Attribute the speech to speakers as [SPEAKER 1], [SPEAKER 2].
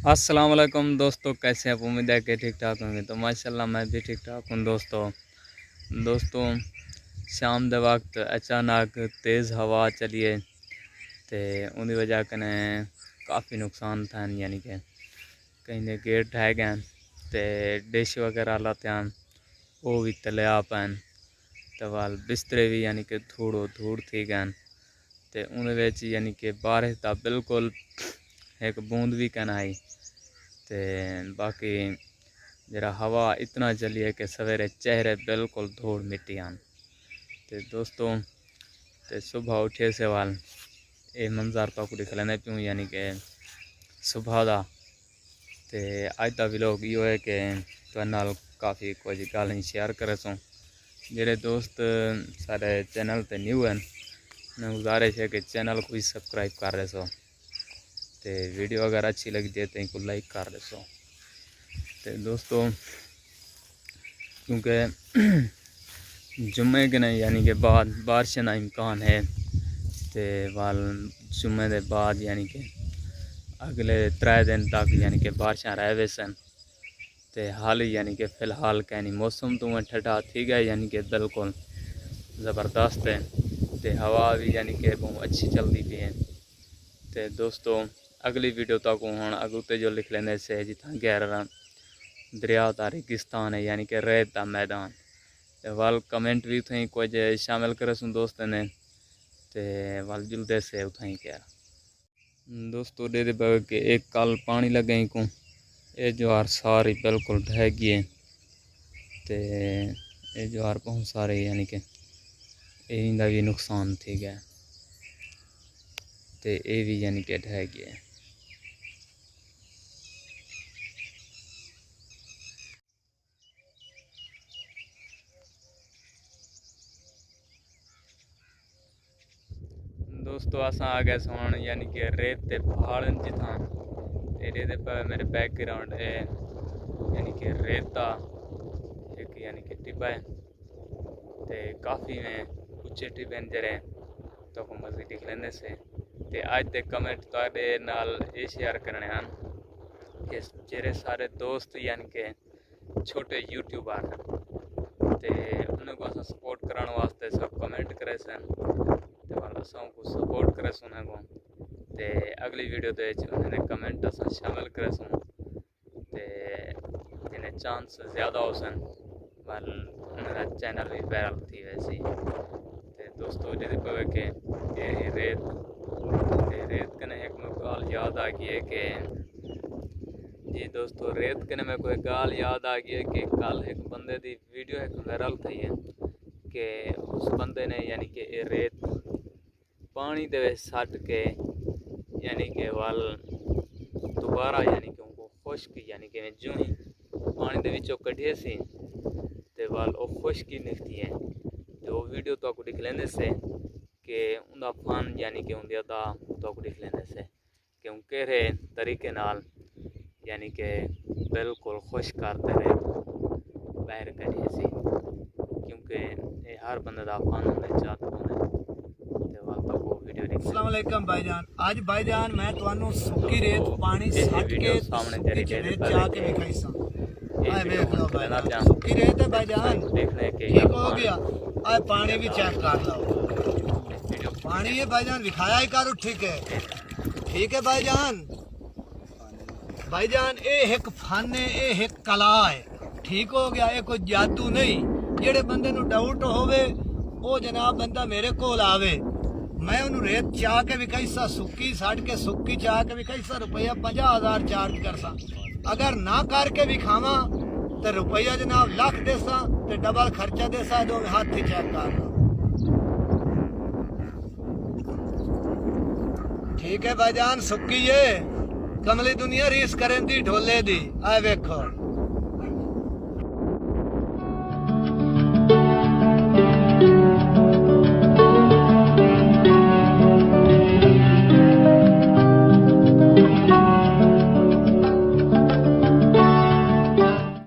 [SPEAKER 1] अस्सलाम वालेकुम दोस्तों, कैसे हैं आप? उम्मीद है कि ठीक ठाक होंगे। तो माशाल्लाह मैं भी ठीक ठाक हूँ दोस्तों शाम के वक्त अचानक तेज़ हवा चली है तो उनकी वजह कने काफ़ी नुकसान था। यानी कि कहीं ने गेट ढह गए तो डिश वगैरह लाते हैं वो भी तले आ पैन तो वाल बिस्तरे भी यानी कि धूड़ थी गए तो उन्हें यानी कि बारिश का बिल्कुल एक बूंद भी कहना आई तो बाकी जरा हवा इतना चली है कि सवेरे चेहरे बिल्कुल धूड़ मिट्टी आन तो दोस्तों तो सुबह उठे से वाल ये मंजर तो कुछ दिखलाने प्यूँ यानी कि सुबह का तो अज का व्लॉग यो है कि नाल काफ़ी कुछ गल शेयर करे सो जेरे दोस्त सारे चैनल पे न्यू हैं मैं गुजारिश है कि चैनल को भी सब्सक्राइब कर रहे सो तो वीडियो अगर अच्छी लगती है तो इनको लाइक कर दे सो। तो दोस्तों क्योंकि जुम्मे के नहीं यानी कि बाद बारिश का इम्कान है तो वाल जुम्मे के बाद यानी कि अगले 3 दिन तक यानी कि बारिश रह वैसन तो हाल ही यानी कि फ़िलहाल कहनी मौसम तो ठंडा थी गया यानी कि बिल्कुल ज़बरदस्त है तो हवा भी यानी कि बहुत अच्छी चलती पी है। तो दोस्तों अगली वीडियो तक हूँ अगुते जो लिख लेने से जितना गहरा दरिया का रेगिस्तान है यानी कि रेत का मैदान तो वाल कमेंट भी उथी कुछ शामिल करे सुन दोस्त ने तो वाल जुलते से उथी क्या दोस्तों दे के एक कल पानी लगे को ये ज्वार सारी बिल्कुल ढह गई तो ये ज्वार बहुत सारे यानी कि इनका भी नुकसान थी गया तो ये भी यानी कि ढह गया। दोस्तों असा आ गए सोन यानी कि रेत के पहाड़ जिथा रेत पर मेरे बैकग्राउंड है यानी कि रेता एक यानी कि टिब्बा है तो काफ़ी में उच्चे टिब्बे जरे तो मज़े दिख लेने से ते आज के कमेंट तारे नाल ये शेयर करने हैं कि जेरे सारे दोस्त यानी कि छोटे यूट्यूबर ते उन्हें को सपोर्ट कराने वास्ते सब कमेंट करे सन तो वाला को सपोर्ट करे सुने को ते अगली वीडियो दे उन्हें कमेंट असा शामिल करे सुन ते जिन्हें चांस ज़्यादा हो सन वाल उन्हें चैनल भी वायरल थी वैसी ते दोस्तों जिसे पवे के ये रेत कने एक गाल याद आ गई है कि जी दोस्तों रेत कने में कोई गाल याद आ गई है कि कल एक बंदे की वीडियो एक वायरल थी है कि उस बंदे ने यानी कि ये रेत पानी दे सट के यानी कि वाल दोबारा यानी कि उनको खुश्क यानी कि जो ही पानी के विचों कढ़े सी ते वाल वो खुश्की निकती है तो वो वीडियो तो आपको दिख लेने से कि उनका फन यानी कि उनकी अदा तो आपको दिख लेने से कि उन केरे तरीके नाल यानी कि बिल्कुल खुश करते रहे बाहर करिए सी क्योंकि ये हर बंदे का फन होना चाहता हूँ
[SPEAKER 2] अस्सलाम वालेकुम भाईजान। आज भाईजान मैं तुहानू सुक्की रेत पानी सट के सुक्की रेत जाके दिखाई सा आए देख लो भाईजान सुक्की रेत है भाईजान ठीक हो गया। आए पानी भी चेक कर लो पानी है भाईजान दिखाया ही करो ठीक है भाईजान। भाईजान ये एक फन है ये एक कला है ठीक हो गया ये कोई जादू नहीं। जेड़े बंदे नू डाउट होवे वो जनाब बंदा मेरे कोल आवे मैं उन्हें रेत चाह के भी कई सा सुक्की सट के सुक्की चाह के भी कई सा रुपया 50,000 चार्ज कर सा अगर ना करके भी खावा तो रुपया जनाब लाख दे सा तो डबल खर्चा दे सा दो हाथ ही चेक कर ठीक है भाईजान सुक्की ये कमली दुनिया रीस करें दी ढोले दी आए वेखो।